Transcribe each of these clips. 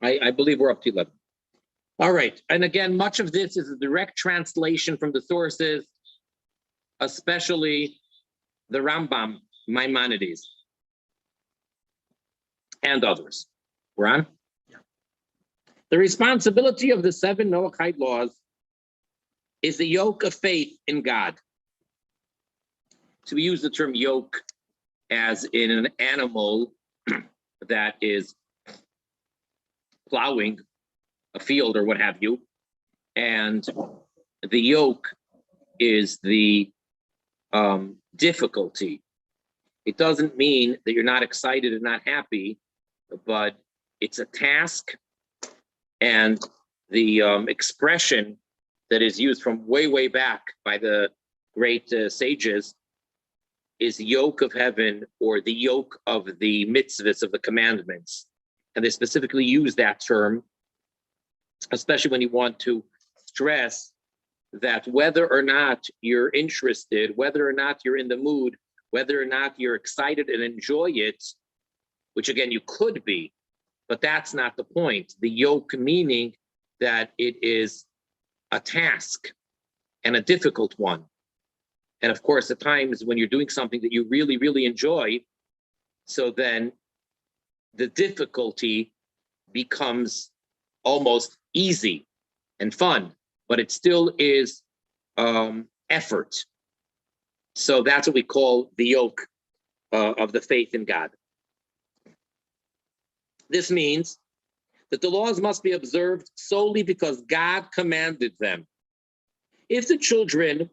I believe we're up to 11. All right. And again, much of this is a direct translation from the sources, especially the Rambam, Maimonides, and others. We're on? Yeah. The responsibility of the 7 Noahide laws is the yoke of faith in God. So we use the term yoke as in an animal that is plowing a field or what have you. And the yoke is the difficulty. It doesn't mean that you're not excited and not happy, but it's a task. And the expression that is used from way, way back by the great sages is yoke of heaven, or the yoke of the mitzvahs, of the commandments. And they specifically use that term, especially when you want to stress that whether or not you're interested, whether or not you're in the mood, whether or not you're excited and enjoy it, which again, you could be, but that's not the point. The yoke meaning that it is a task and a difficult one. And of course, at times when you're doing something that you really, really enjoy, so then the difficulty becomes almost easy and fun, but it still is effort. So that's what we call the yoke of the faith in God. This means that the laws must be observed solely because God commanded them. If the children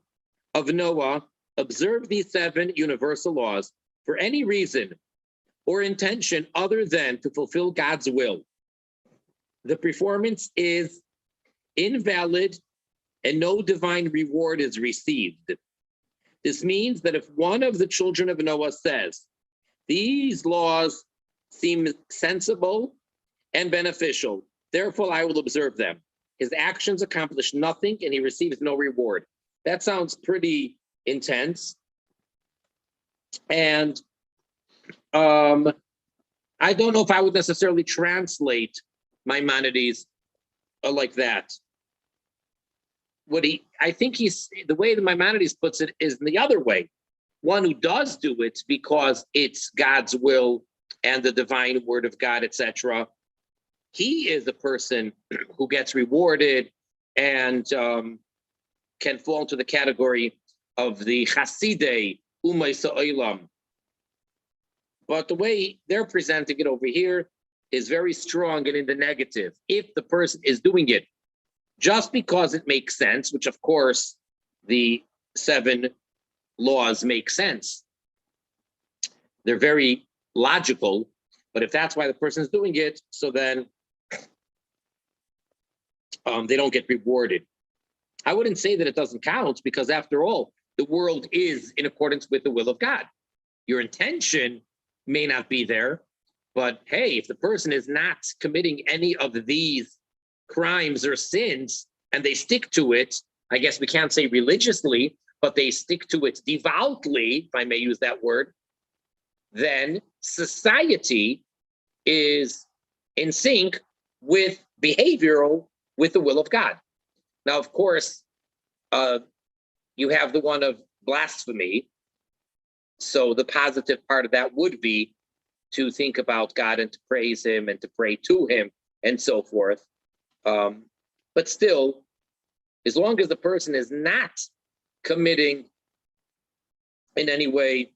of Noah observe these 7 universal laws for any reason or intention other than to fulfill God's will, the performance is invalid and no divine reward is received. This means that if one of the children of Noah says, these laws seem sensible and beneficial, therefore I will observe them, his actions accomplish nothing and he receives no reward. That sounds pretty intense. And I don't know if I would necessarily translate Maimonides like that. I think the way that Maimonides puts it is the other way. One who does do it because it's God's will and the divine word of God, etc. He is a person who gets rewarded and can fall into the category of the Chasidei Umay Sa'olam. But the way they're presenting it over here is very strong and in the negative. If the person is doing it just because it makes sense, which of course the 7 laws make sense, they're very logical, but if that's why the person is doing it, so then they don't get rewarded. I wouldn't say that it doesn't count, because after all, the world is in accordance with the will of God. Your intention may not be there, but hey, if the person is not committing any of these crimes or sins and they stick to it, I guess we can't say religiously, but they stick to it devoutly, if I may use that word, then society is in sync with behavioral with the will of God. Now, of course, you have the one of blasphemy. So the positive part of that would be to think about God and to praise him and to pray to him and so forth. But still, as long as the person is not committing in any way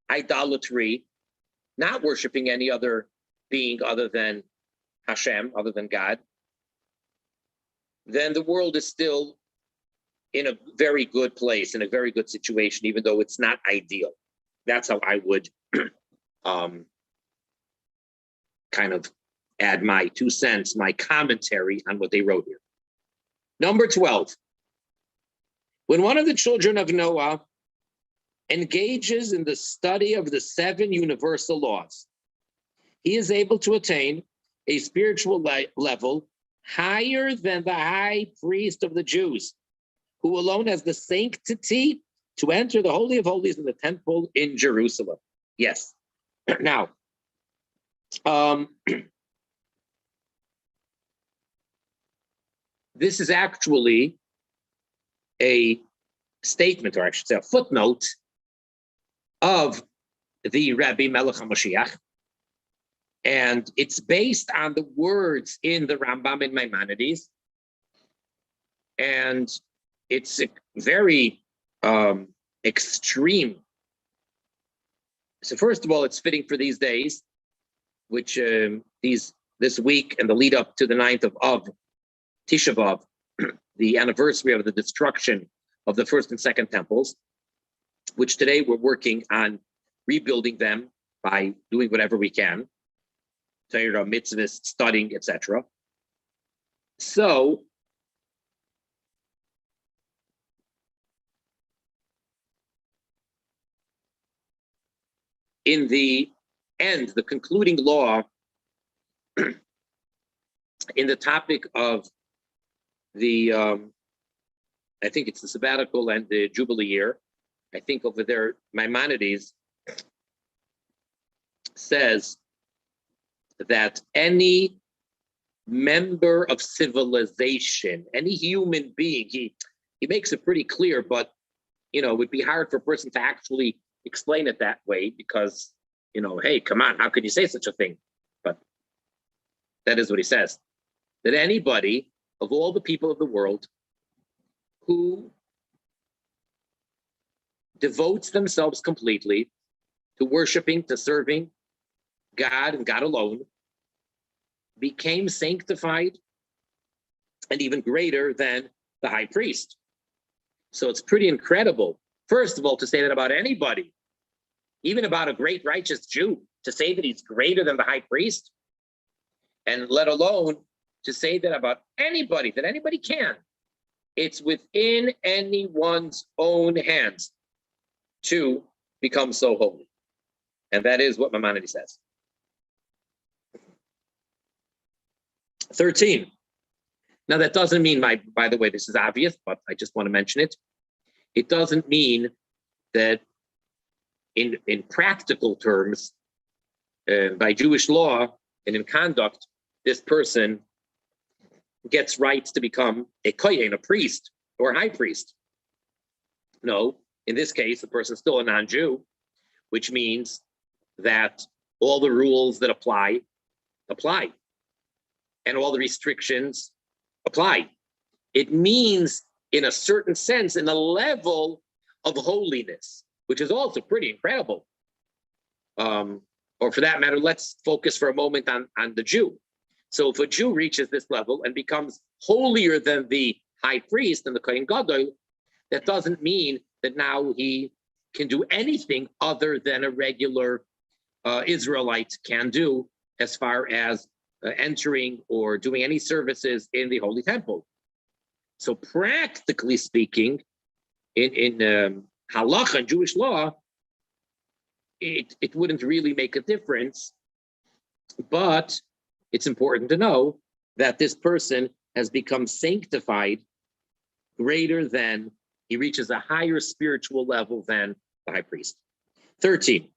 idolatry, not worshiping any other being other than Hashem, other than God, then the world is still in a very good place, in a very good situation, even though it's not ideal. That's how I would kind of add my 2 cents, my commentary on what they wrote here. Number 12. When one of the children of Noah engages in the study of the 7 universal laws, he is able to attain a spiritual level higher than the high priest of the Jews, who alone has the sanctity to enter the Holy of Holies in the temple in Jerusalem. Yes. Now, This is actually a statement, or I should say a footnote, of the Rabbi Melech HaMashiach, and it's based on the words in the Rambam in Maimonides, and it's a very extreme. So first of all, it's fitting for these days, which this week and the lead up to the 9th of Tisha B'Av, the anniversary of the destruction of the first and second temples, which today we're working on rebuilding them by doing whatever we can, Torah, mitzvahs, studying, etc. So in the end, the concluding law in the topic of the, I think it's the sabbatical and the Jubilee year, I think over there, Maimonides says that any member of civilization, any human being, he makes it pretty clear, but it would be hard for a person to actually explain it that way because, hey, come on, how could you say such a thing? But that is what he says, that anybody of all the people of the world who devotes themselves completely to worshiping, to serving God and God alone, became sanctified and even greater than the high priest. So it's pretty incredible, first of all, to say that about anybody, even about a great righteous Jew, to say that he's greater than the high priest, and let alone to say that about anybody, that anybody can. It's within anyone's own hands to become so holy. And that is what Maimonides says. 13. Now that doesn't mean, by the way, this is obvious, but I just want to mention it. It doesn't mean that in practical terms, by Jewish law and in conduct, this person gets rights to become a kohen, a priest, or a high priest. No, in this case, the person's still a non-Jew, which means that all the rules that apply, and all the restrictions apply. It means, in a certain sense, in a level of holiness, which is also pretty incredible. Or for that matter, let's focus for a moment on the Jew. So if a Jew reaches this level and becomes holier than the high priest and the Kohen Gadol, that doesn't mean that now he can do anything other than a regular Israelite can do as far as entering or doing any services in the Holy Temple. So practically speaking, in halacha and Jewish law, it wouldn't really make a difference, but it's important to know that this person has become sanctified greater than, he reaches a higher spiritual level than the high priest. 13.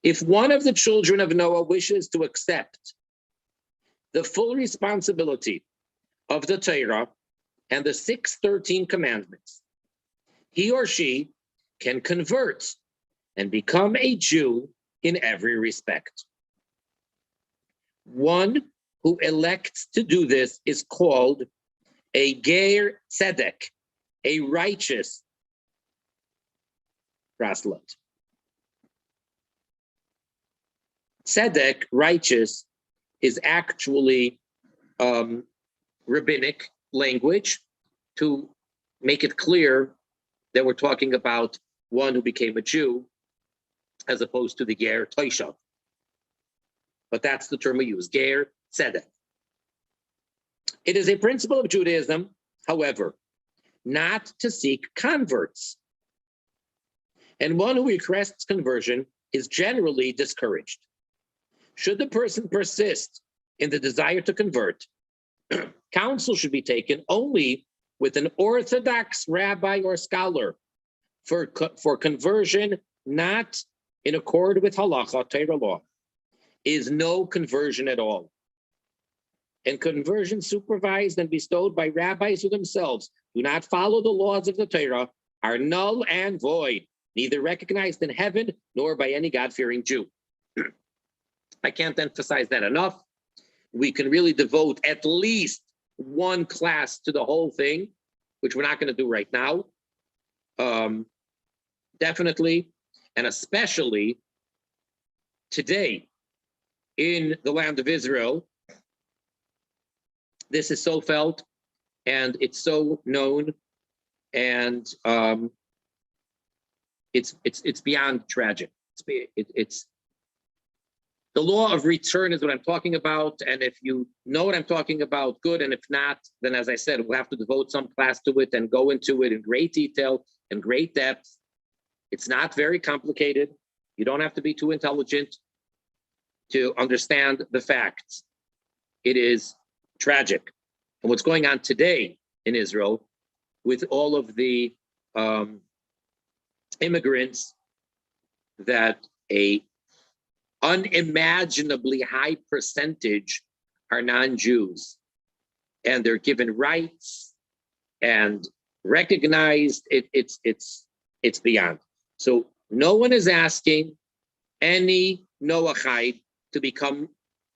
If one of the children of Noah wishes to accept the full responsibility of the Torah and the 613 commandments, he or she can convert and become a Jew in every respect. One who elects to do this is called a Ger Tzedek, a righteous proselyte. Tzedek, righteous, is actually rabbinic language to make it clear that we're talking about one who became a Jew as opposed to the Ger Toishav. But that's the term we use, Ger Tzedek. It is a principle of Judaism, however, not to seek converts. And one who requests conversion is generally discouraged. Should the person persist in the desire to convert, counsel should be taken only with an Orthodox rabbi or scholar for conversion not in accord with halacha, Torah law, is no conversion at all. and conversion supervised and bestowed by rabbis who themselves do not follow the laws of the Torah are null and void, neither recognized in heaven nor by any God-fearing Jew. I can't emphasize that enough. We can really devote at least one class to the whole thing, which we're not going to do right now. Definitely, and especially today in the land of Israel, this is so felt and it's so known, and it's beyond tragic. It's the law of return is what I'm talking about, and if you know what I'm talking about, good, and if not, then as I said, we'll have to devote some class to it and go into it in great detail and great depth. It's not very complicated. You don't have to be too intelligent to understand the facts. It is tragic. And what's going on today in Israel with all of the immigrants, that a unimaginably high percentage are non-Jews, and they're given rights and recognized. It's beyond. So no one is asking any Noachide to become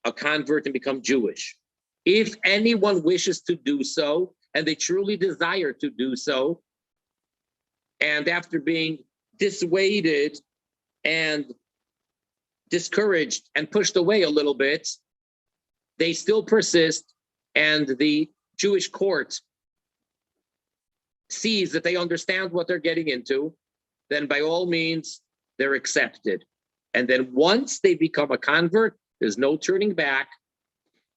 a convert and become Jewish. If anyone wishes to do so, and they truly desire to do so, and after being dissuaded and discouraged and pushed away a little bit, they still persist, and the Jewish court sees that they understand what they're getting into, then by all means, they're accepted. And then once they become a convert, there's no turning back,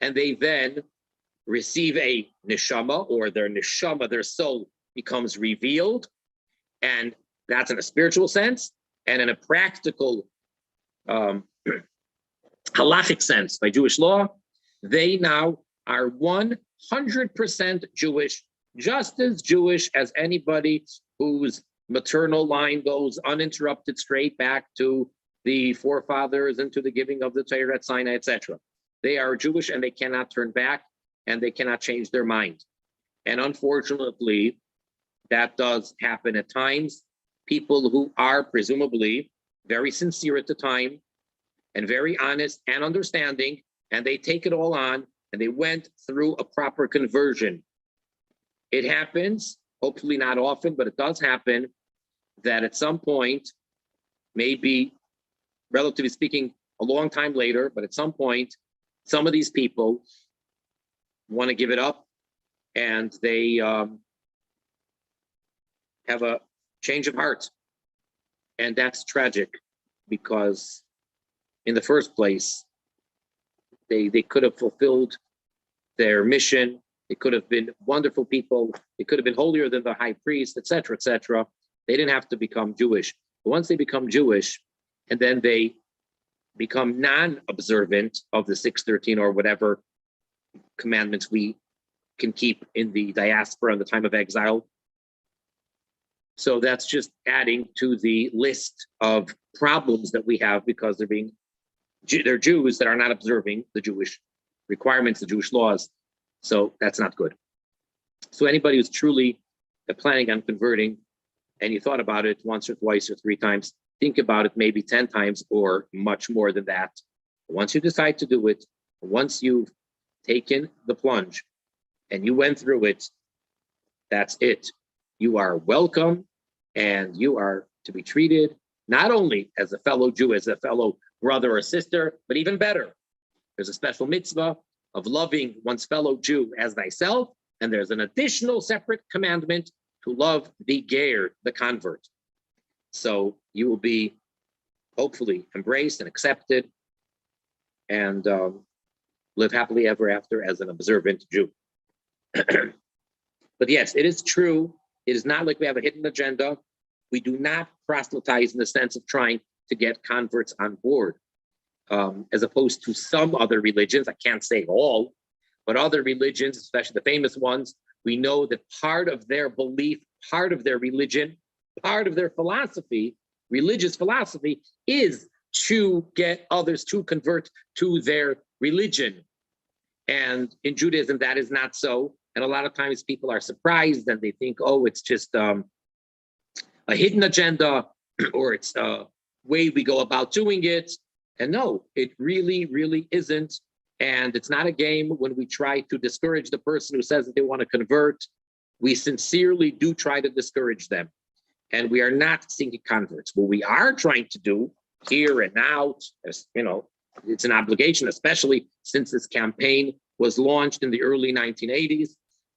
and they then receive a neshama, or their neshama, their soul, becomes revealed, and that's in a spiritual sense, and in a practical halachic sense by Jewish law, they now are 100% Jewish, just as Jewish as anybody whose maternal line goes uninterrupted straight back to the forefathers and to the giving of the Torah at Sinai, etc. They are Jewish and they cannot turn back, and they cannot change their mind. And unfortunately, that does happen at times. People who are presumably very sincere at the time and very honest and understanding, and they take it all on, and they went through a proper conversion. It happens, hopefully not often, but it does happen, that at some point, maybe relatively speaking, a long time later, but at some point, some of these people want to give it up, and they have a change of heart. And that's tragic, because in the first place, they could have fulfilled their mission. They could have been wonderful people. They could have been holier than the high priest, etc., etc. They didn't have to become Jewish. But once they become Jewish, and then they become non-observant of the 613 or whatever commandments we can keep in the diaspora in the time of exile. So that's just adding to the list of problems that we have, because they're Jews that are not observing the Jewish requirements, the Jewish laws. So that's not good. So anybody who's truly planning on converting, and you thought about it once or twice or three times, think about it maybe 10 times or much more than that. Once you decide to do it, once you've taken the plunge and you went through it, that's it. You are welcome, and you are to be treated not only as a fellow Jew, as a fellow brother or sister, but even better. There's a special mitzvah of loving one's fellow Jew as thyself, and there's an additional separate commandment to love the ger, the convert. So you will be hopefully embraced and accepted, and live happily ever after as an observant Jew. But yes, it is true. It is not like we have a hidden agenda. We do not proselytize in the sense of trying to get converts on board, as opposed to some other religions. I can't say all, but other religions, especially the famous ones, we know that part of their belief, part of their religion, part of their philosophy, religious philosophy, is to get others to convert to their religion. And in Judaism, that is not so. And a lot of times people are surprised and they think, oh, it's just a hidden agenda or it's a way we go about doing it. And no, it really, really isn't. And it's not a game when we try to discourage the person who says that they want to convert. We sincerely do try to discourage them. And we are not seeking converts. What we are trying to do here and now, as you know, it's an obligation, especially since this campaign was launched in the early 1980s,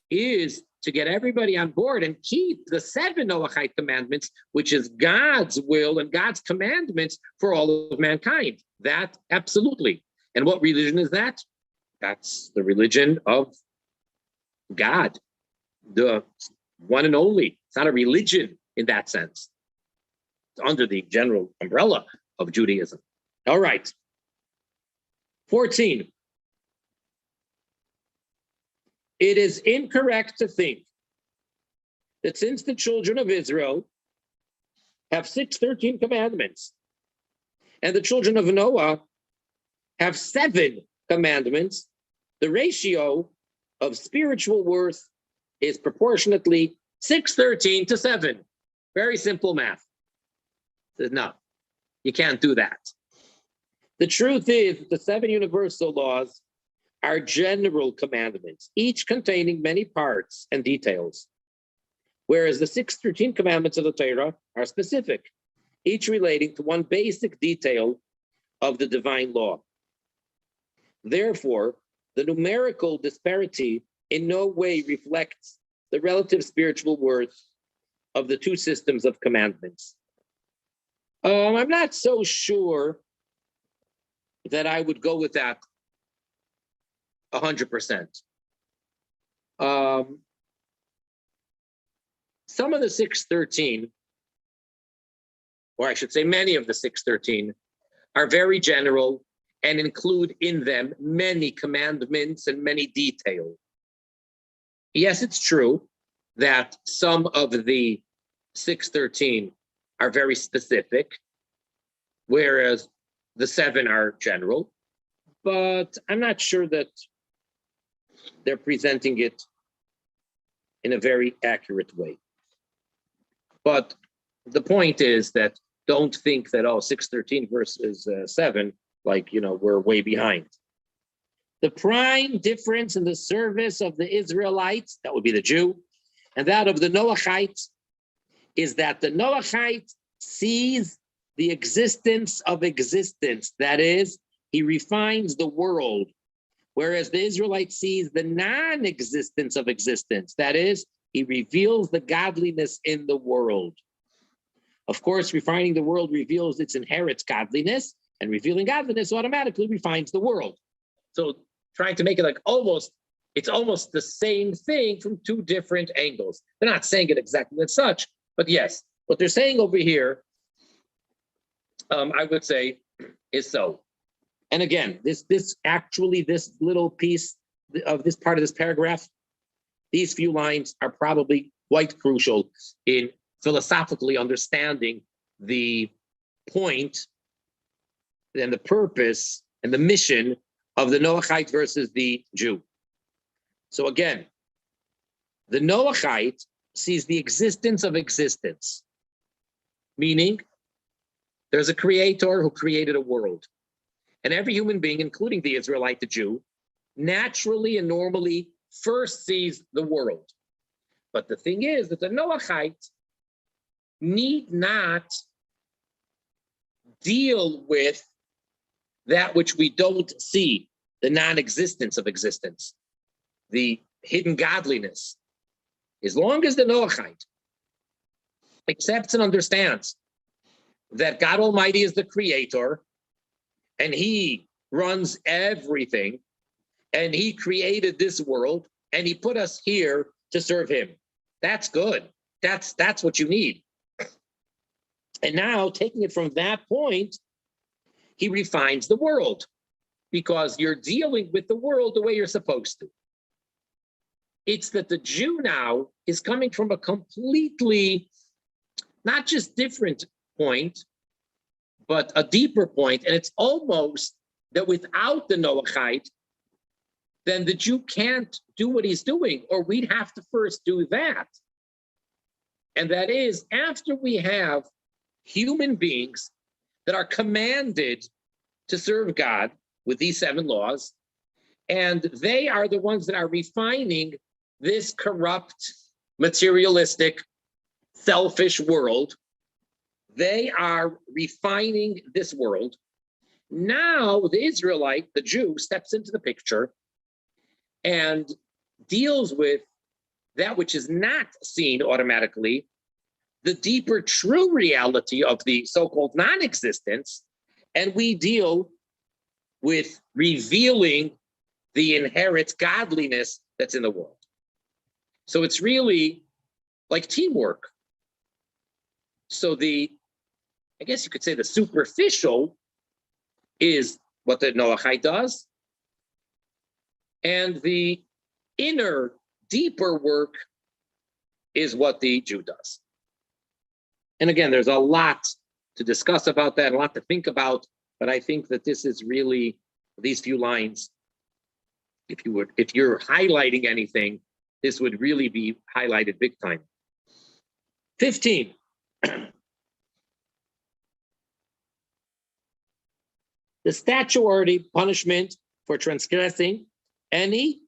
is to get everybody on board and keep the 7 Noahide commandments, which is God's will and God's commandments for all of mankind. That absolutely. And what religion is that? That's the religion of God, the one and only. It's not a religion in that sense. It's under the general umbrella of Judaism. All right. 14. It is incorrect to think that since the children of Israel have 613 commandments, and the children of Noah have 7 commandments, the ratio of spiritual worth is proportionately 613 to 7. Very simple math. No, you can't do that. The truth is, the 7 universal laws are general commandments, each containing many parts and details, whereas the 613 commandments of the Torah are specific, each relating to one basic detail of the divine law. Therefore, the numerical disparity in no way reflects the relative spiritual worth of the 2 systems of commandments. I'm not so sure that I would go with that 100%. Some of the 613, or I should say many of the 613, are very general and include in them many commandments and many details. Yes, it's true that some of the 613 are very specific, whereas the 7 are general, but I'm not sure that they're presenting it in a very accurate way. But the point is that don't think that, 613 versus 7, like, we're way behind. The prime difference in the service of the Israelites, that would be the Jew, and that of the Noahite is that the Noahite sees the existence of existence. That is, he refines the world, whereas the Israelite sees the non-existence of existence. That is, he reveals the godliness in the world. Of course, refining the world reveals its inherent godliness, and revealing godliness automatically refines the world. So trying to make it it's almost the same thing from 2 different angles. They're not saying it exactly as such, but yes, what they're saying over here, I would say, is so. And again, this little piece of this part of this paragraph, these few lines are probably quite crucial in philosophically understanding the point and the purpose and the mission of the Noahite versus the Jew. So again, the Noahite sees the existence of existence, meaning there's a creator who created a world. And every human being, including the Israelite, the Jew, naturally and normally first sees the world. But the thing is that the Noahite need not deal with that which we don't see, the non-existence of existence, the hidden godliness. As long as the Noahite accepts and understands that God Almighty is the creator, and he runs everything, and he created this world, and he put us here to serve him. That's good. That's what you need. And now, taking it from that point, he refines the world, because you're dealing with the world the way you're supposed to. It's that the Jew now is coming from a completely, not just different point, but a deeper point. And it's almost that without the Noahite, then the Jew can't do what he's doing, or we'd have to first do that. And that is, after we have human beings that are commanded to serve God with these 7 laws, and they are the ones that are refining this corrupt, materialistic, selfish world. They are refining this world. Now the Israelite, the Jew, steps into the picture and deals with that which is not seen automatically, the deeper true reality of the so-called non-existence, and we deal with revealing the inherent godliness that's in the world. So it's really like teamwork. So I guess you could say the superficial is what the Noachite does, and the inner, deeper work is what the Jew does. And again, there's a lot to discuss about that, a lot to think about, but I think that this is really, these few lines, if you're highlighting anything, this would really be highlighted big time. 15. The statutory punishment for transgressing any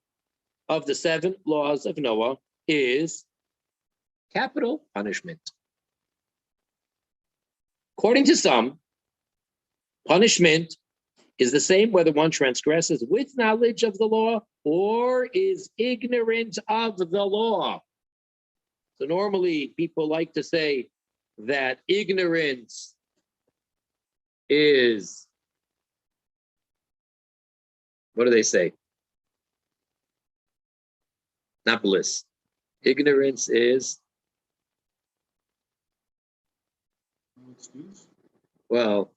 of the 7 laws of Noah is capital punishment. According to some, punishment is the same whether one transgresses with knowledge of the law or is ignorant of the law. So normally people like to say that ignorance is, what do they say? Not bliss. Ignorance is, well,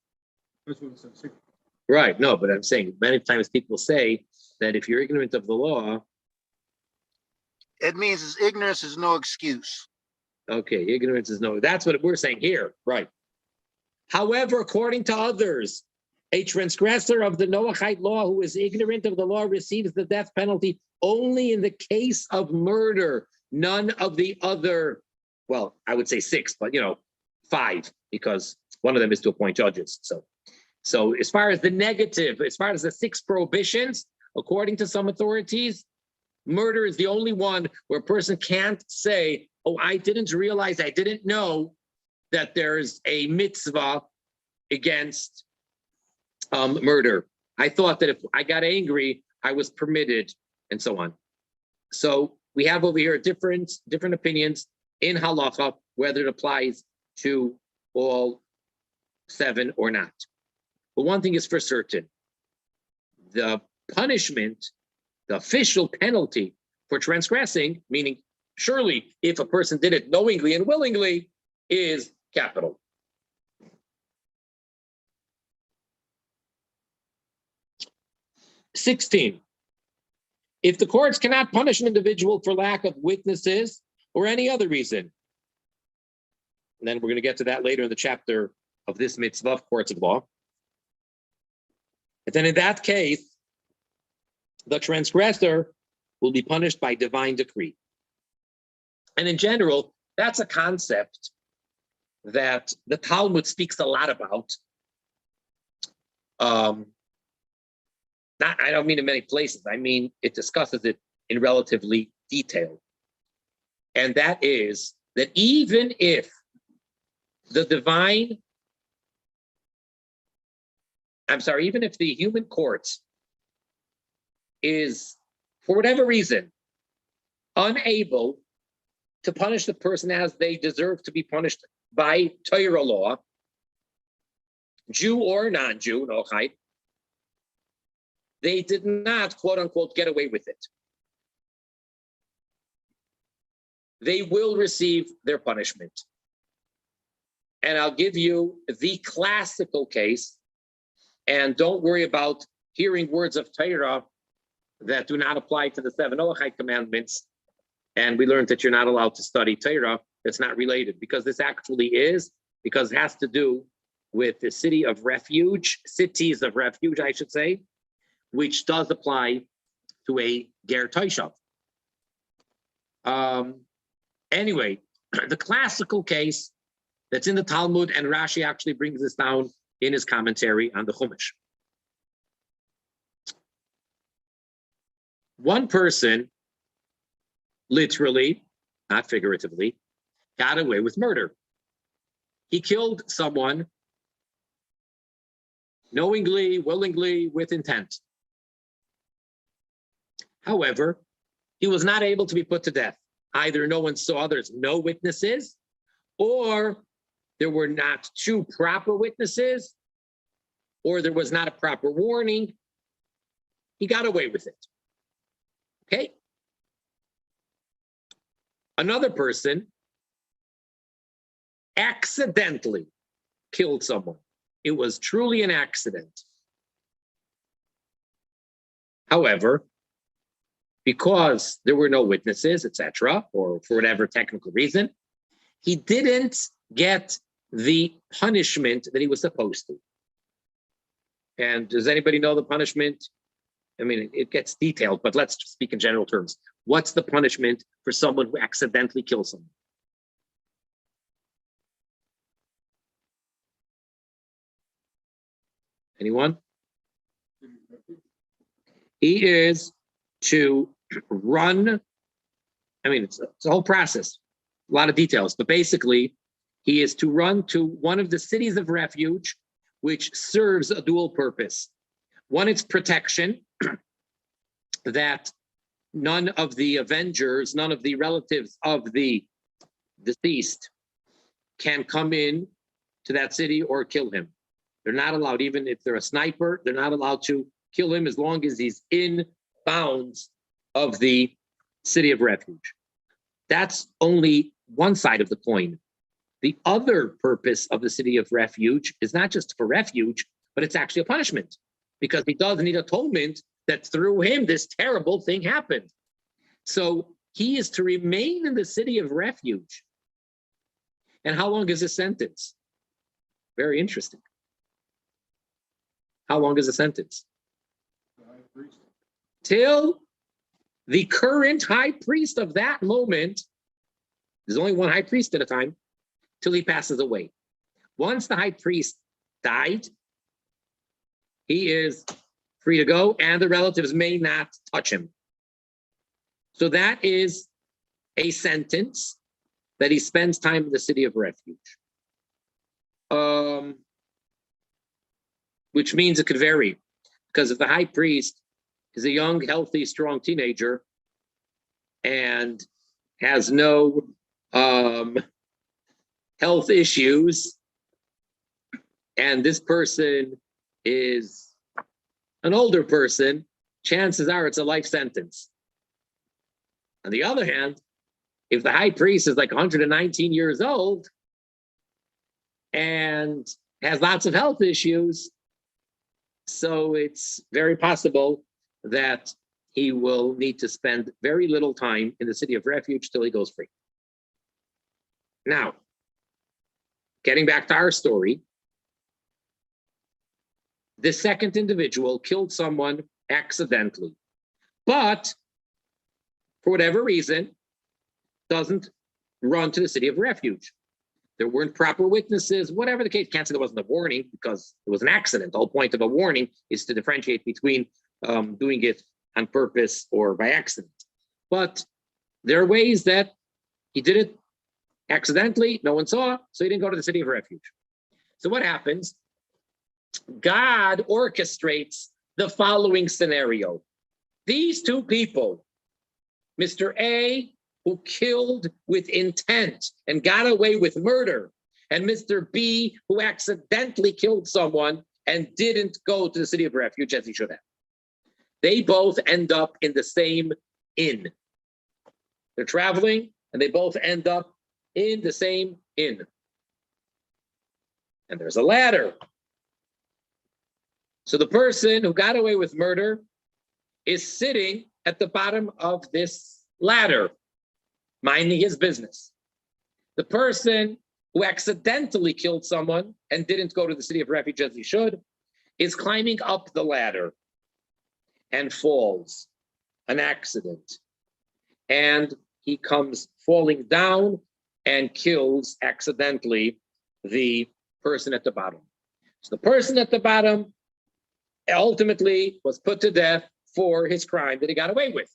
right, no, but I'm saying many times people say that if you're ignorant of the law, it means ignorance is no excuse. Okay, ignorance is no, that's what we're saying here, right? However, according to others, a transgressor of the Noachite law who is ignorant of the law receives the death penalty only in the case of murder, none of the other, well, I would say 6, but 5, because one of them is to appoint judges. So as far as the negative, as far as the 6 prohibitions, according to some authorities, murder is the only one where a person can't say, oh, I didn't realize, I didn't know that there's a mitzvah against murder. I thought that if I got angry, I was permitted, and so on. So we have over here different opinions in halacha, whether it applies to all 7 or not. But one thing is for certain, the punishment, the official penalty for transgressing, meaning surely if a person did it knowingly and willingly, is capital. "16. If the courts cannot punish an individual for lack of witnesses or any other reason," and then we're going to get to that later in the chapter of this mitzvah of courts of law, and then in that case, the transgressor will be punished by divine decree. And in general, that's a concept that the Talmud speaks a lot about. I don't mean in many places. I mean, it discusses it in relatively detail. And that is that even if even if the human court is, for whatever reason, unable to punish the person as they deserve to be punished by Torah law, Jew or non-Jew, Noachite, they did not, quote unquote, get away with it. They will receive their punishment. And I'll give you the classical case, and don't worry about hearing words of Torah that do not apply to the 7 Noachite commandments. And we learned that you're not allowed to study Torah that's not related, because this actually is, because it has to do with the cities of refuge, I should say, which does apply to a ger toishav. Anyway, the classical case that's in the Talmud, and Rashi actually brings this down in his commentary on the Chumash. One person, literally, not figuratively, got away with murder. He killed someone knowingly, willingly, with intent. However, he was not able to be put to death. Either no one saw, there's no witnesses, or there were not two proper witnesses, or there was not a proper warning. He got away with it. Okay? Another person accidentally killed someone. It was truly an accident. However, because there were no witnesses, etc., or for whatever technical reason, he didn't get the punishment that he was supposed to. And does anybody know the punishment? I mean, it gets detailed, but let's speak in general terms. What's the punishment for someone who accidentally kills someone? Anyone? He is to run. I mean, it's a whole process, a lot of details, but basically, he is to run to one of the cities of refuge, which serves a dual purpose. One, it's protection, that none of the avengers, none of the relatives of the deceased can come in to that city or kill him. They're not allowed, even if they're a sniper, they're not allowed to kill him as long as he's in bounds of the city of refuge. That's only one side of the coin. The other purpose of the city of refuge is not just for refuge, but it's actually a punishment, because he does need atonement that through him this terrible thing happened. So he is to remain in the city of refuge. And how long is his sentence? Very interesting. How long is the sentence? Till the current high priest of that moment, there's only one high priest at a time, till he passes away. Once the high priest died, he is free to go, and the relatives may not touch him. So that is a sentence that he spends time in the city of refuge. Which means it could vary, because if the high priest is a young, healthy, strong teenager and has no health issues, and this person is an older person, chances are it's a life sentence. On the other hand, if the high priest is like 119 years old and has lots of health issues, so it's very possible that he will need to spend very little time in the city of refuge till he goes free. Now, getting back to our story, the second individual killed someone accidentally, but for whatever reason, doesn't run to the city of refuge. There weren't proper witnesses, whatever the case. Can't say there wasn't a warning because it was an accident. The whole point of a warning is to differentiate between doing it on purpose or by accident. But there are ways that he did it accidentally, no one saw, so he didn't go to the city of refuge. So what happens? God orchestrates the following scenario. These two people, Mr. A, who killed with intent and got away with murder, and Mr. B, who accidentally killed someone and didn't go to the city of refuge as he should have. They both end up in the same inn. They're traveling, and they both end up in the same inn. And there's a ladder. So the person who got away with murder is sitting at the bottom of this ladder, minding his business. The person who accidentally killed someone and didn't go to the city of refuge as he should is climbing up the ladder and falls an accident, and he comes falling down and kills accidentally the person at the bottom. So the person at the bottom ultimately was put to death for his crime that he got away with.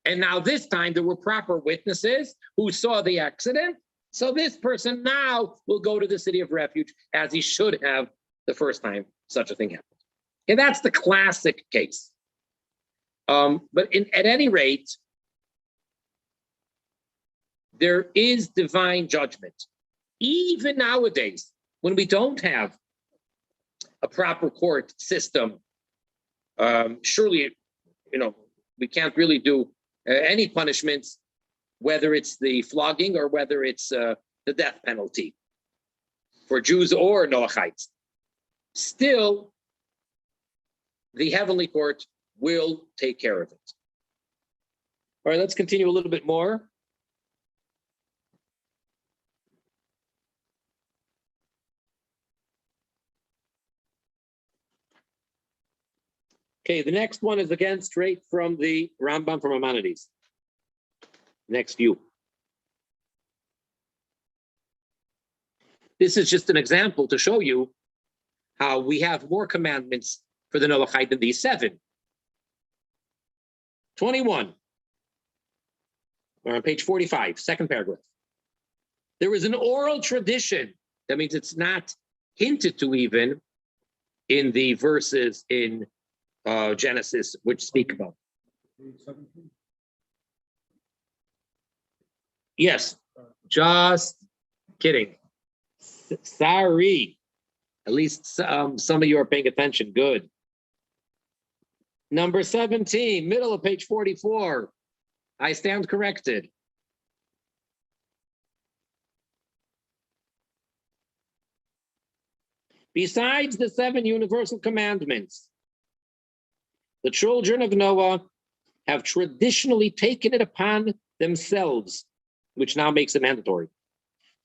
And now this time there were proper witnesses who saw the accident. So this person now will go to the city of refuge as he should have the first time such a thing happened. And that's the classic case. But at any rate, there is divine judgment. Even nowadays, when we don't have a proper court system, surely, we can't really do any punishments, whether it's the flogging or whether it's the death penalty for Jews or Noachites. Still, the heavenly court will take care of it. All right, let's continue a little bit more. Okay, the next one is again straight from the Rambam from Maimonides. Next view. This is just an example to show you how we have more commandments for the Noachite than these 7. 21. We're on page 45, second paragraph. There is an oral tradition. That means it's not hinted to even in the verses in Genesis, which speak about. Yes, just kidding. Sorry. At least some of you are paying attention. Good. Number 17, middle of page 44. I stand corrected. Besides the 7 universal commandments, the children of Noah have traditionally taken it upon themselves, which now makes it mandatory,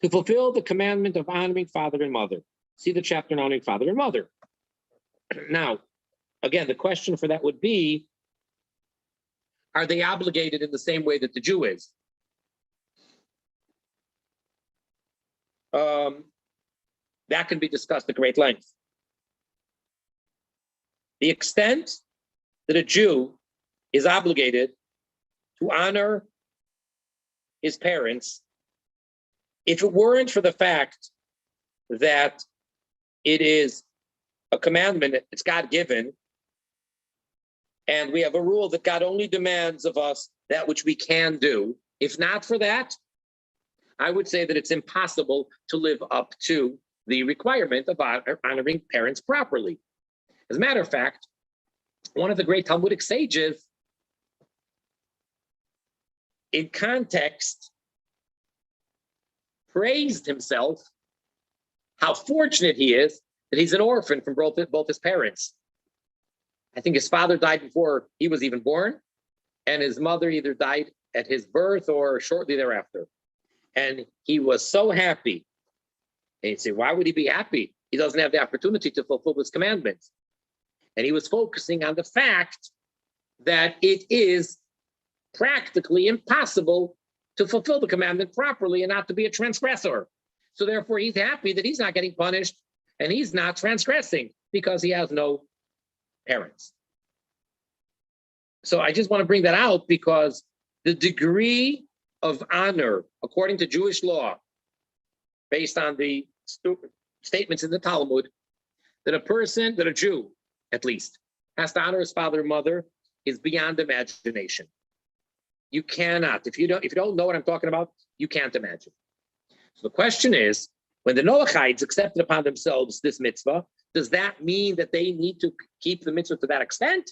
to fulfill the commandment of honoring father and mother. See the chapter on honoring father and mother. Now, again, the question for that would be, are they obligated in the same way that the Jew is? That can be discussed at great length. The extent that a Jew is obligated to honor his parents, if it weren't for the fact that it is a commandment, it's God-given, and we have a rule that God only demands of us that which we can do. If not for that, I would say that it's impossible to live up to the requirement of honoring parents properly. As a matter of fact, one of the great Talmudic sages, in context, praised himself, how fortunate he is that he's an orphan from both his parents. I think his father died before he was even born, and his mother either died at his birth or shortly thereafter. And he was so happy. And you'd say, why would he be happy? He doesn't have the opportunity to fulfill his commandments. And he was focusing on the fact that it is practically impossible to fulfill the commandment properly and not to be a transgressor. So therefore, he's happy that he's not getting punished and he's not transgressing because he has no parents. So I just want to bring that out because the degree of honor, according to Jewish law, based on the statements in the Talmud, that a Jew, at least, has to honor his father and mother is beyond imagination. You cannot, if you don't know what I'm talking about, you can't imagine. So the question is, when the Noachites accepted upon themselves this mitzvah, does that mean that they need to keep the mitzvah to that extent?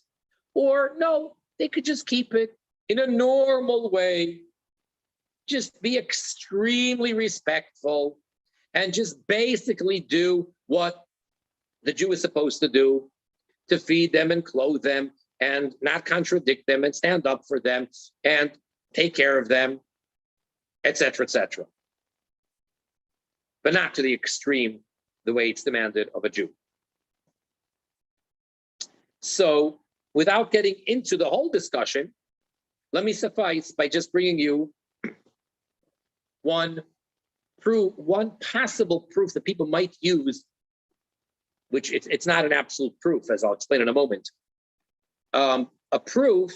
Or no, they could just keep it in a normal way, just be extremely respectful, and just basically do what the Jew is supposed to do, to feed them and clothe them and not contradict them and stand up for them and take care of them, etc., etc. But not to the extreme, the way it's demanded of a Jew. So without getting into the whole discussion, let me suffice by just bringing you one possible proof that people might use, which it's not an absolute proof, as I'll explain in a moment. A proof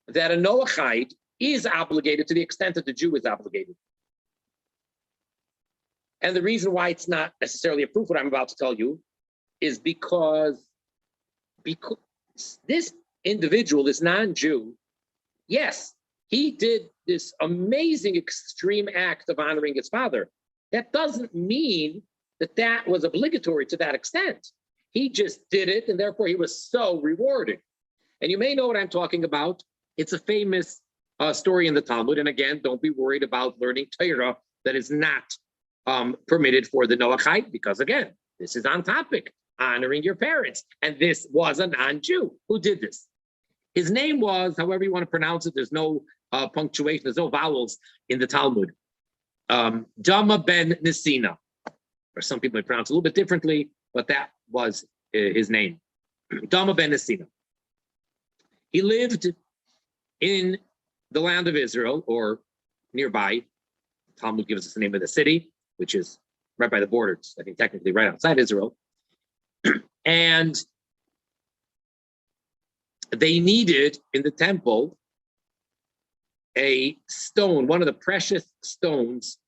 that a Noachide is obligated to the extent that the Jew is obligated. And the reason why it's not necessarily a proof, what I'm about to tell you, is because this individual, this non-Jew, yes, he did this amazing extreme act of honoring his father. That doesn't mean that that was obligatory to that extent. He just did it, and therefore he was so rewarded. And you may know what I'm talking about. It's a famous story in the Talmud. And again, don't be worried about learning Torah that is not permitted for the Noachide, because again, this is on topic, honoring your parents. And this was a non-Jew who did this. His name was, however you want to pronounce it, there's no punctuation, there's no vowels in the Talmud. Dama ben Nesina, or some people may pronounce it a little bit differently, but that was his name. Dama ben Nesina. He lived in the land of Israel, or nearby. Talmud gives us the name of the city, which is right by the border. It's, I think, technically right outside Israel. And they needed in the temple a stone, one of the precious stones,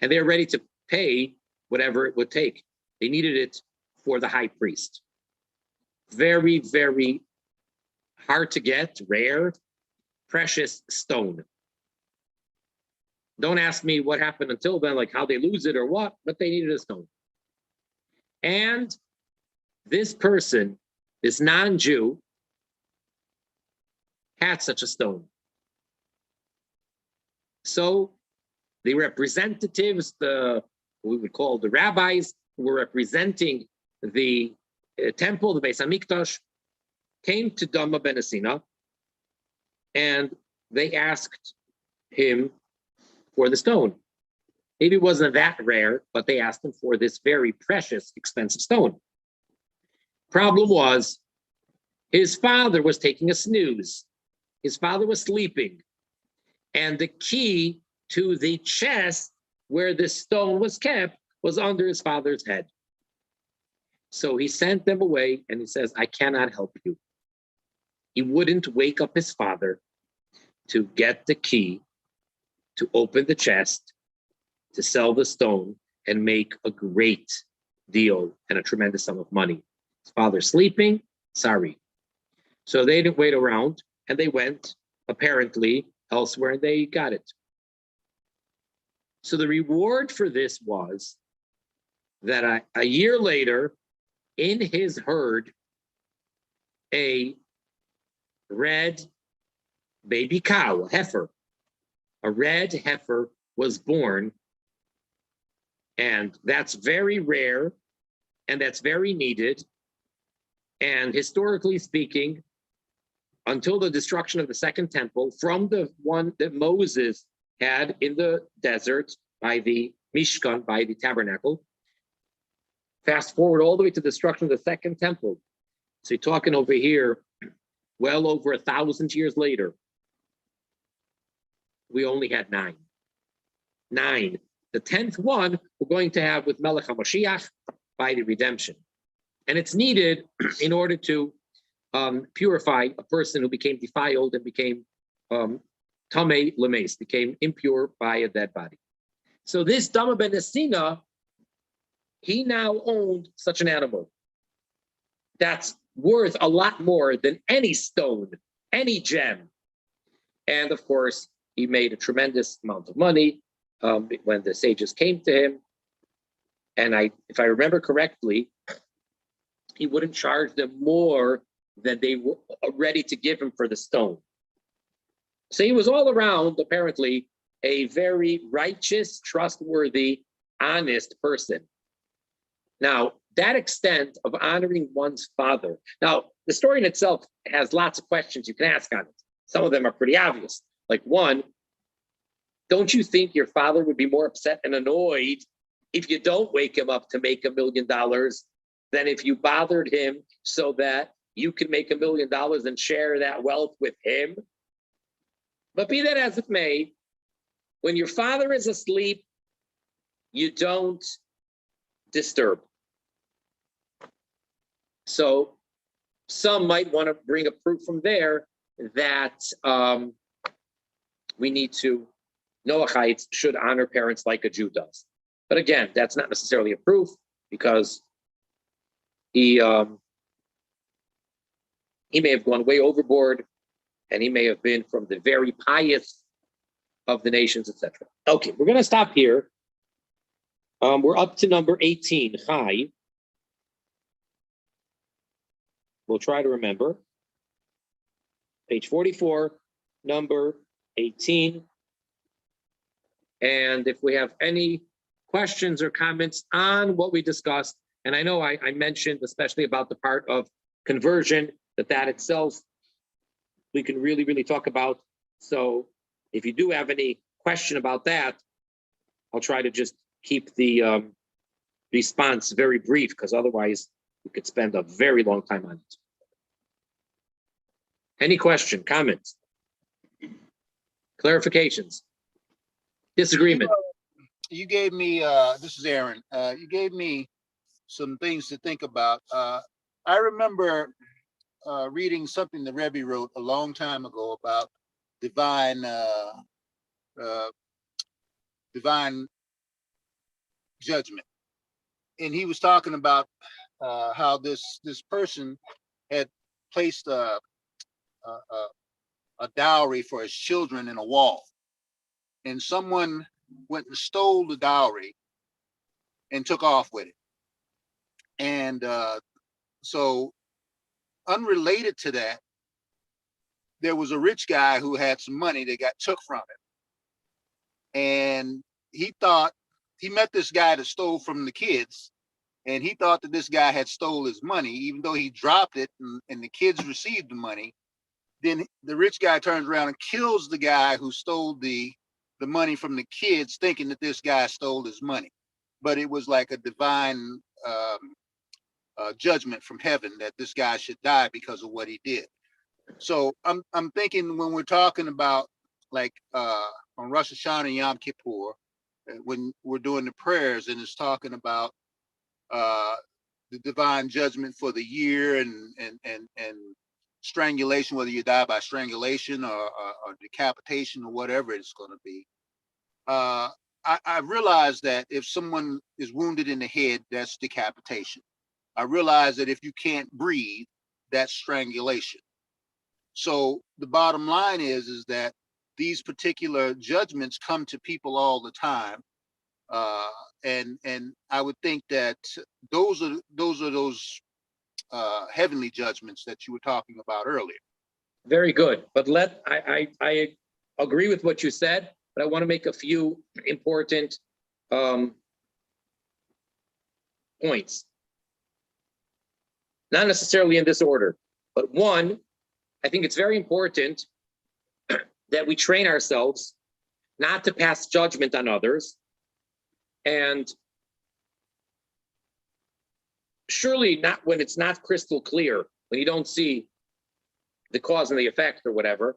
and they're ready to pay whatever it would take. They needed it for the high priest. Very, very hard to get, rare, precious stone. Don't ask me what happened until then, like how they lose it or what, but they needed a stone. And this person, this non-Jew, had such a stone. So the representatives, what we would call the rabbis, who were representing the temple, the Beis Hamikdash, came to Dama ben Nesina, and they asked him for the stone. Maybe it wasn't that rare, but they asked him for this very precious, expensive stone. Problem was, his father was taking a snooze. His father was sleeping. And the key to the chest where this stone was kept was under his father's head. So he sent them away and he says, I cannot help you. He wouldn't wake up his father to get the key, to open the chest, to sell the stone and make a great deal and a tremendous sum of money. His father's sleeping, sorry. So they didn't wait around and they went apparently elsewhere and they got it. So the reward for this was that a year later, in his herd, a red baby cow, a heifer, a red heifer was born. And that's very rare and that's very needed. And historically speaking, until the destruction of the second temple, from the one that Moses had in the desert by the Mishkan, by the tabernacle, fast forward all the way to the destruction of the second temple. So you're talking over here, well over 1,000 years later, we only had 9. 9. The 10th one we're going to have with Melech HaMashiach by the redemption. And it's needed in order to purify a person who became defiled and became tamei lemes, became impure by a dead body. So this Dama ben Nesina, he now owned such an animal that's worth a lot more than any stone, any gem. And of course, he made a tremendous amount of money when the sages came to him. And if I remember correctly, he wouldn't charge them more than they were ready to give him for the stone. So he was all around, apparently, a very righteous, trustworthy, honest person. Now, that extent of honoring one's father. Now, the story in itself has lots of questions you can ask on it. Some of them are pretty obvious. Like one, don't you think your father would be more upset and annoyed if you don't wake him up to make $1 million than if you bothered him so that you can make $1 million and share that wealth with him. But be that as it may, when your father is asleep, you don't disturb. So some might want to bring a proof from there that we need to, Noachites should honor parents like a Jew does. But again, that's not necessarily a proof, because he may have gone way overboard, and he may have been from the very pious of the nations, etc. Okay, we're going to stop here. We're up to number 18, Chai. We'll try to remember. Page 44, number 18. And if we have any questions or comments on what we discussed, and I know I mentioned especially about the part of conversion, that itself we can really, really talk about. So if you do have any question about that, I'll try to just keep the response very brief, because otherwise we could spend a very long time on it. Any question, comments, clarifications, disagreement? You gave me, this is Aaron, you gave me some things to think about. I remember reading something the Rebbe wrote a long time ago about divine judgment, and he was talking about how this person had placed a dowry for his children in a wall, and someone went and stole the dowry and took off with it. And so unrelated to that, there was a rich guy who had some money that got took from him. And he thought, he met this guy that stole from the kids, and he thought that this guy had stole his money, even though he dropped it and the kids received the money. Then the rich guy turns around and kills the guy who stole the money from the kids, thinking that this guy stole his money. But it was like a divine judgment from heaven that this guy should die because of what he did. So I'm thinking, when we're talking about, like, on Rosh Hashanah and Yom Kippur, when we're doing the prayers, and it's talking about the divine judgment for the year and strangulation, whether you die by strangulation or decapitation or whatever it's going to be. I realize that if someone is wounded in the head, that's decapitation. I realize that if you can't breathe, that's strangulation. So the bottom line is that these particular judgments come to people all the time. And I would think that those heavenly judgments that you were talking about earlier. Very good. But I agree with what you said, but I want to make a few important points. Not necessarily in this order, but one, I think it's very important that we train ourselves not to pass judgment on others. And surely not when it's not crystal clear, when you don't see the cause and the effect or whatever.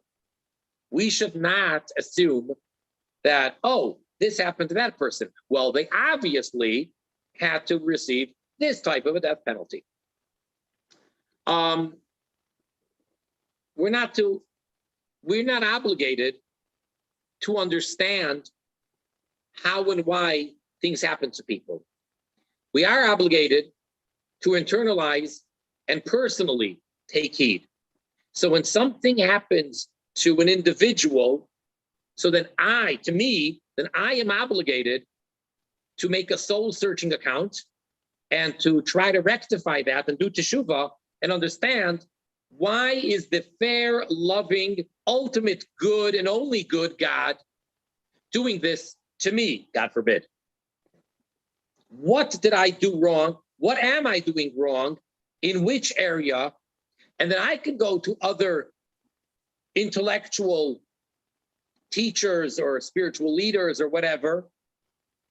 We should not assume that, oh, this happened to that person. Well, they obviously had to receive this type of a death penalty. We're not obligated to understand how and why things happen to people. We are obligated to internalize and personally take heed. So when something happens to an individual, so then I am obligated to make a soul-searching account and to try to rectify that and do teshuvah and understand, why is the fair, loving, ultimate good and only good God doing this to me, God forbid? What did I do wrong? What am I doing wrong? In which area? And then I can go to other intellectual teachers or spiritual leaders or whatever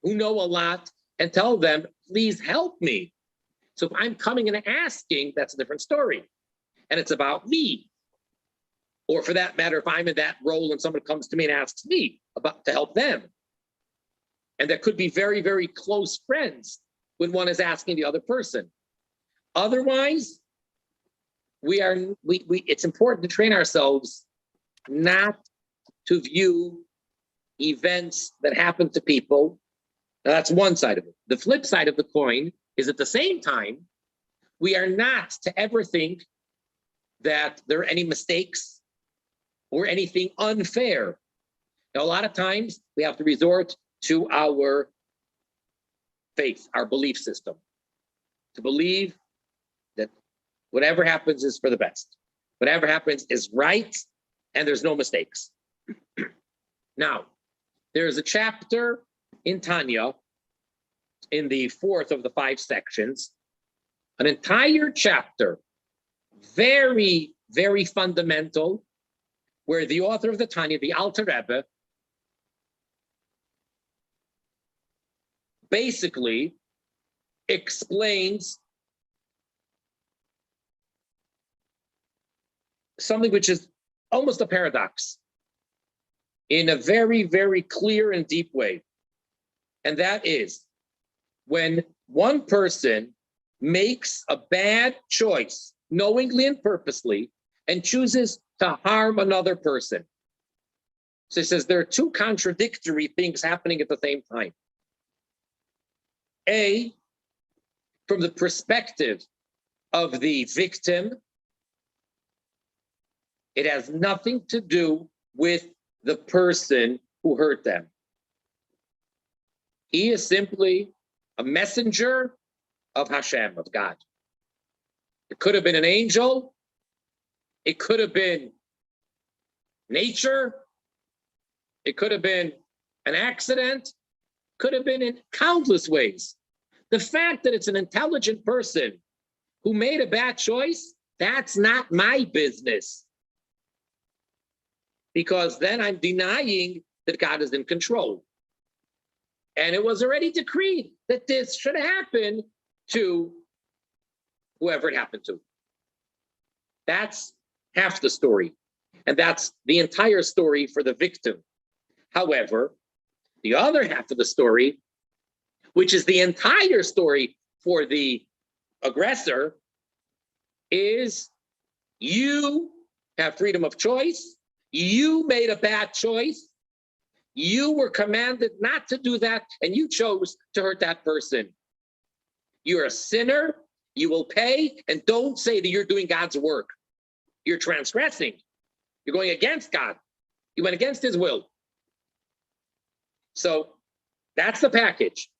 who know a lot and tell them, please help me. So if I'm coming and asking, that's a different story. and it's about me. Or for that matter, if I'm in that role and someone comes to me and asks me about to help them. And that could be very, very close friends when one is asking the other person. Otherwise, it's important to train ourselves not to view events that happen to people. Now, that's one side of it. The flip side of the coin is at the same time, we are not to ever think that there are any mistakes or anything unfair. Now, a lot of times we have to resort to our faith, our belief system, to believe that whatever happens is for the best. Whatever happens is right, and there's no mistakes. Now, there's a chapter in Tanya, in the 4th of the 5 sections, an entire chapter, very, very fundamental, where the author of the Tanya, the Alter Rebbe, basically explains something which is almost a paradox in a very, very clear and deep way. And that is when one person makes a bad choice, knowingly and purposely, and chooses to harm another person. So he says there are two contradictory things happening at the same time. A, from the perspective of the victim, it has nothing to do with the person who hurt them. He is simply a messenger of Hashem, of God. It could have been an angel. It could have been nature. It could have been an accident. Could have been in countless ways. The fact that it's an intelligent person who made a bad choice, that's not my business. Because then I'm denying that God is in control. And it was already decreed that this should happen to whoever it happened to. That's half the story. And that's the entire story for the victim. However, the other half of the story, which is the entire story for the aggressor, is you have freedom of choice. You made a bad choice. You were commanded not to do that, and you chose to hurt that person. You're a sinner. You will pay, and don't say that you're doing God's work. You're transgressing. You're going against God. You went against his will. So that's the package.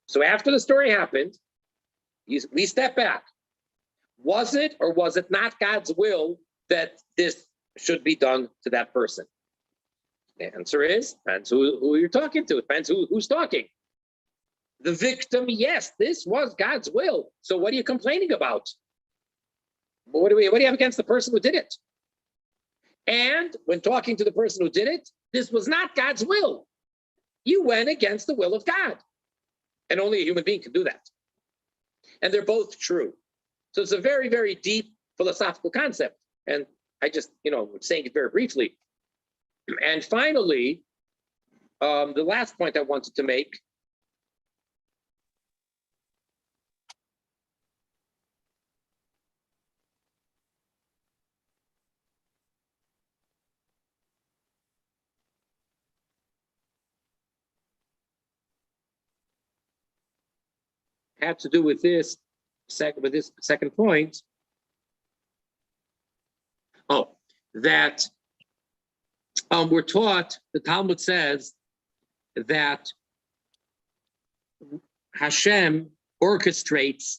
So after the story happened, we step back. Was it or was it not God's will that this should be done to that person? The answer is, depends who you're talking to. It depends who's talking. The victim, yes, this was God's will. So what are you complaining about? What do you have against the person who did it? And when talking to the person who did it, this was not God's will. You went against the will of God. And only a human being can do that. And they're both true. So it's a very, very deep philosophical concept. And I just, I'm saying it very briefly. And finally, the last point I wanted to make had to do with this second point. Oh, that we're taught, the Talmud says that Hashem orchestrates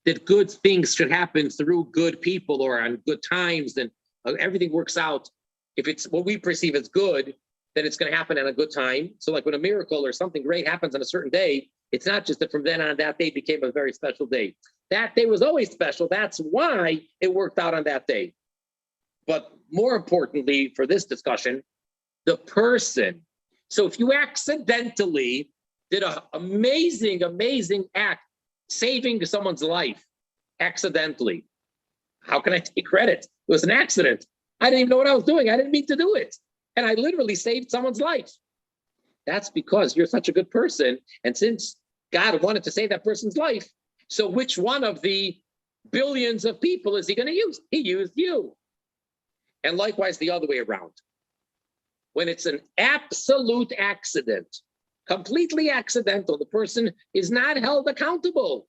that good things should happen through good people or on good times, and everything works out. If it's what we perceive as good, then it's going to happen at a good time. So like when a miracle or something great happens on a certain day, it's not just that from then on that day became a very special day. That day was always special. That's why it worked out on that day. But more importantly for this discussion, the person. So if you accidentally did an amazing, amazing act, saving someone's life accidentally, How can I take credit? It was an accident. I didn't even know what I was doing. I didn't mean to do it. And I literally saved someone's life. That's because you're such a good person. And since God wanted to save that person's life, so which one of the billions of people is he going to use? He used you. And likewise, the other way around. When it's an absolute accident, completely accidental, the person is not held accountable.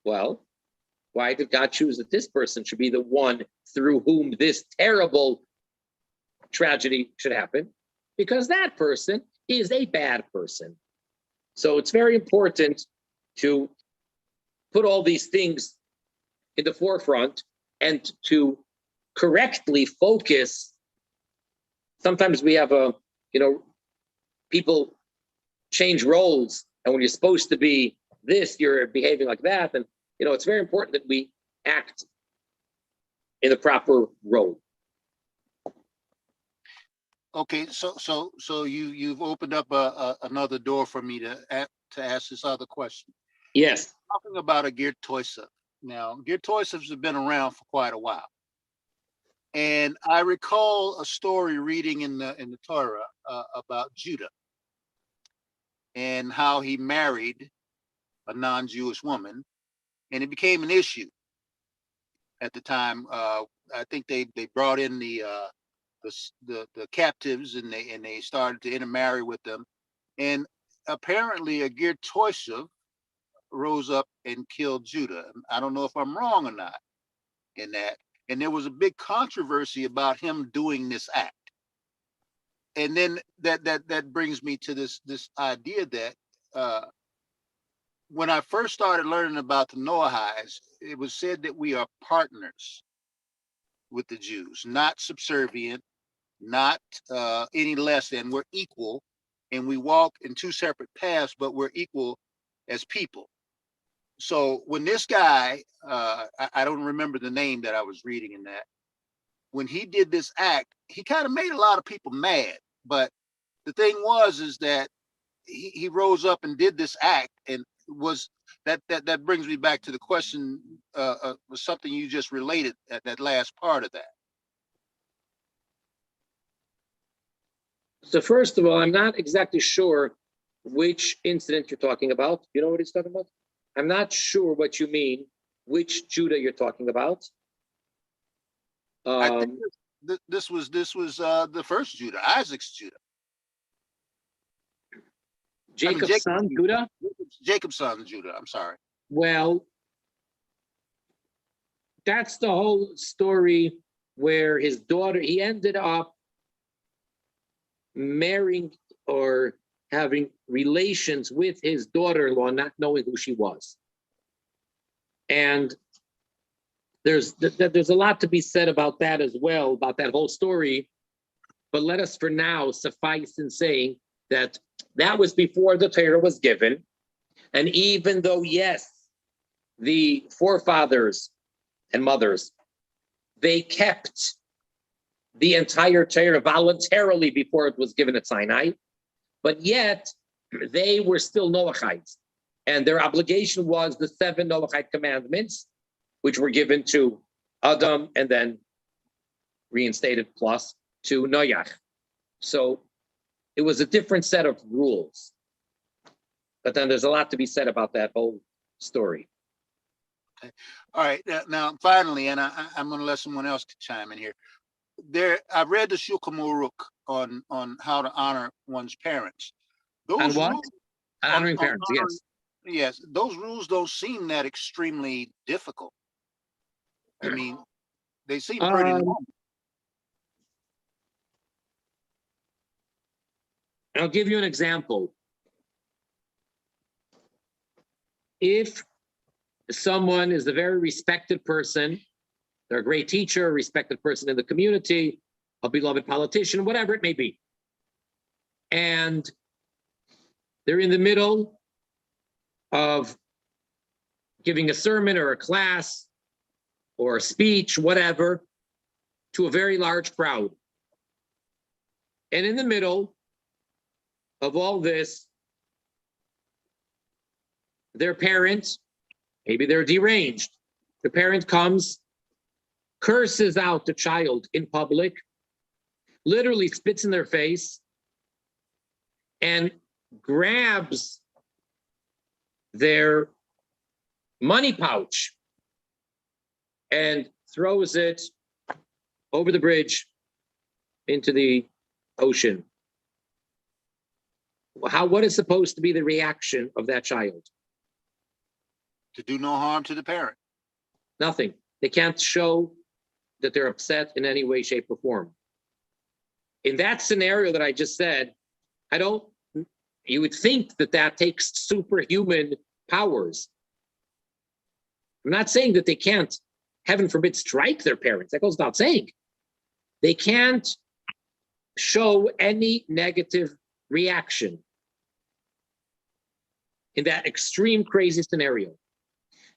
Well, why did God choose that this person should be the one through whom this terrible tragedy should happen? Because that person is a bad person. So it's very important to put all these things in the forefront and to correctly focus. Sometimes we have people change roles, and when you're supposed to be this, you're behaving like that. And it's very important that we act in the proper role. Okay, so you've opened up another door for me to ask this other question. Yes. Talking about a Ger Toisef. Now, Ger Toisefs have been around for quite a while, and I recall a story reading in the Torah about Judah and how he married a non-Jewish woman, and it became an issue at the time. I think they brought in the captives, and they started to intermarry with them, and apparently a Ger Toisef rose up and killed Judah. I don't know if I'm wrong or not in that. And there was a big controversy about him doing this act. And then that brings me to this idea that when I first started learning about the Noahides, it was said that we are partners with the Jews, not subservient, not any less than. We're equal, and we walk in two separate paths, but we're equal as people. So when this guy, I don't remember the name that I was reading in that, when he did this act, he kind of made a lot of people mad. But the thing is that he rose up and did this act, and was that brings me back to the question, was something you just related at that last part of that. So first of all, I'm not exactly sure which incident you're talking about. You know what he's talking about? I'm not sure what you mean, which Judah you're talking about. I think this was the first Judah, Isaac's Judah. Jacob's son, Judah? Jacob's son, Judah, I'm sorry. Well, that's the whole story where his daughter, he ended up marrying or having relations with his daughter-in-law, not knowing who she was. And there's a lot to be said about that as well, about that whole story. But let us for now suffice in saying that that was before the Torah was given. And even though, yes, the forefathers and mothers, they kept the entire Torah voluntarily before it was given at Sinai, but yet they were still Noachites. And their obligation was the 7 Noachite commandments, which were given to Adam and then reinstated plus to Noach. So it was a different set of rules. But then there's a lot to be said about that whole story. Okay. All right. Now, finally, and I'm going to let someone else chime in here. I read the Shulchan Aruch on how to honor one's parents. Those on what? Rules, honoring parents, yes. Yes, those rules don't seem that extremely difficult. I mean, they seem pretty normal. I'll give you an example. If someone is a very respected person, they're a great teacher, a respected person in the community, a beloved politician, whatever it may be, and they're in the middle of giving a sermon or a class or a speech, whatever, to a very large crowd. And in the middle of all this, their parents, maybe they're deranged, The parent comes, curses out the child in public, literally spits in their face, and grabs their money pouch and throws it over the bridge into the ocean. What is supposed to be the reaction of that child? To do no harm to the parent. Nothing. They can't show that they're upset in any way, shape, or form. In that scenario that I just said, you would think that that takes superhuman powers. I'm not saying that they can't, heaven forbid, strike their parents. That goes without saying. They can't show any negative reaction in that extreme crazy scenario.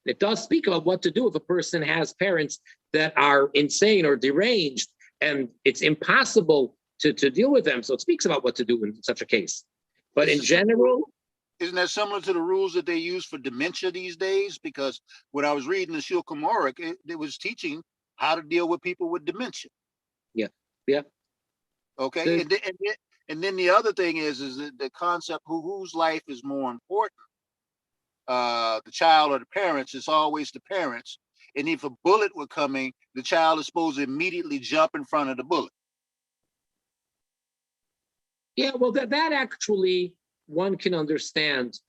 It does speak about what to do if a person has parents that are insane or deranged, and it's impossible to deal with them. So it speaks about what to do in such a case. But in general, isn't that similar to the rules that they use for dementia these days? Because when I was reading the Shulchan Aruch, it was teaching how to deal with people with dementia. Yeah. Okay, and then the other thing is the concept whose life is more important, the child or the parents. It's always the parents. And if a bullet were coming, the child is supposed to immediately jump in front of the bullet. Yeah, well, that actually, one can understand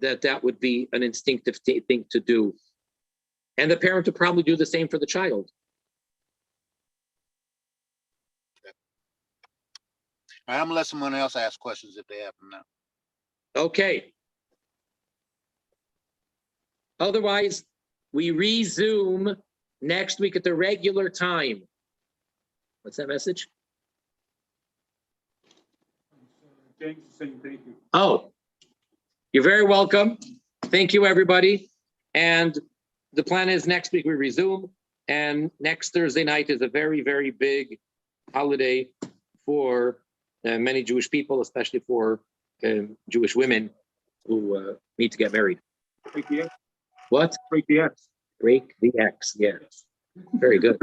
that would be an instinctive thing to do. And the parent would probably do the same for the child. All right, I'm gonna let someone else ask questions if they have them now. Okay. Otherwise, we resume next week at the regular time. What's that message? James is saying thank you. Oh, you're very welcome. Thank you, everybody. And the plan is next week we resume. And next Thursday night is a very, very big holiday for many Jewish people, especially for Jewish women who need to get married. Break the X. What? Break the X. Break the X. Yeah. Very good.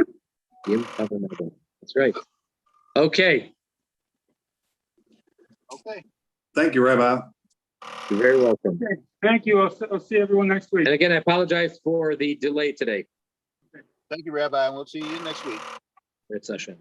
That's right. Okay. Okay. Thank you, Rabbi. You're very welcome. Okay. Thank you. I'll see everyone next week. And again, I apologize for the delay today. Thank you, Rabbi, and we'll see you next week. It's Hashem.